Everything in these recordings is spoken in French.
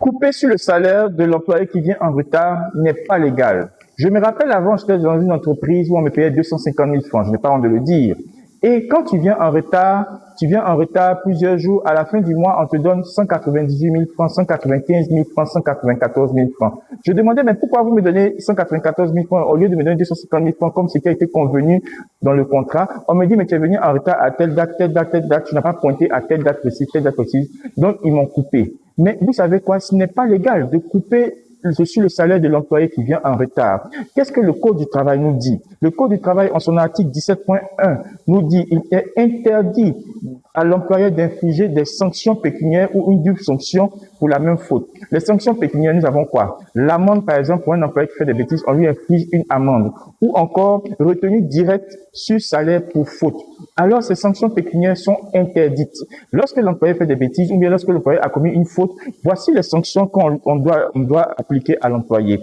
Couper sur le salaire de l'employé qui vient en retard n'est pas légal. Je me rappelle avant, j'étais dans une entreprise où on me payait 250 000 francs, je n'ai pas honte de le dire. Et quand tu viens en retard plusieurs jours, à la fin du mois, on te donne 198 000 francs, 195 000 francs, 194 000 francs. Je demandais, mais pourquoi vous me donnez 194 000 francs au lieu de me donner 250 000 francs comme ce qui a été convenu dans le contrat? On me dit, mais tu es venu en retard à telle date, telle date, telle date, tu n'as pas pointé à telle date précise, telle date précise. Donc, ils m'ont coupé. Mais vous savez quoi? Ce n'est pas légal de couper sur le salaire de l'employé qui vient en retard. Qu'est-ce que le Code du travail nous dit? Le Code du travail, en son article 17.1, nous dit qu'il est interdit à l'employeur d'infliger des sanctions pécuniaires ou une double sanction pour la même faute. Les sanctions pécuniaires, nous avons quoi? L'amende, par exemple, pour un employé qui fait des bêtises, on lui inflige une amende. Ou encore, retenue directe sur salaire pour faute. Alors, ces sanctions pécuniaires sont interdites. Lorsque l'employé fait des bêtises ou bien lorsque l'employé a commis une faute, voici les sanctions qu'on doit appliquer à l'employé.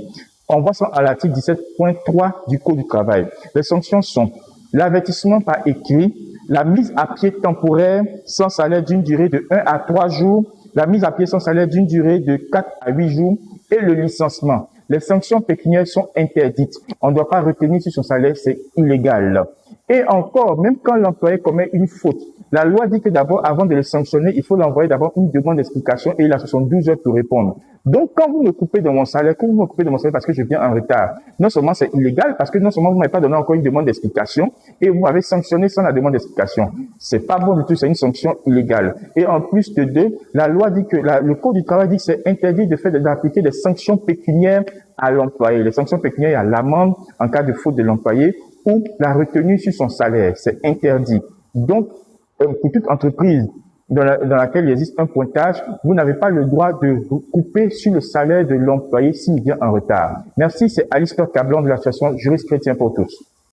On voit ça à l'article 17.3 du Code du travail. Les sanctions sont l'avertissement par écrit, la mise à pied temporaire sans salaire d'une durée de 1 à 3 jours, la mise à pied sans salaire d'une durée de 4 à 8 jours et le licenciement. Les sanctions pécuniaires sont interdites. On ne doit pas retenir sur son salaire, c'est illégal. Et encore, même quand l'employé commet une faute, la loi dit que d'abord, avant de le sanctionner, il faut l'envoyer d'abord une demande d'explication et il a 72 heures pour répondre. Donc, quand vous me coupez de mon salaire, parce que je viens en retard, non seulement c'est illégal, parce que non seulement vous ne m'avez pas donné encore une demande d'explication et vous m'avez sanctionné sans la demande d'explication. C'est pas bon du tout, c'est une sanction illégale. Et en plus de deux, la loi dit que, le Code du travail dit que c'est interdit d'appliquer des sanctions pécuniaires à l'employé. Les sanctions pécuniaires, il y a l'amende en cas de faute de l'employé ou la retenue sur son salaire. C'est interdit. Donc, pour toute entreprise dans laquelle il existe un pointage, vous n'avez pas le droit de couper sur le salaire de l'employé s'il vient en retard. Merci, c'est Alistair Cablan de l'association Juristes Chrétiens pour tous.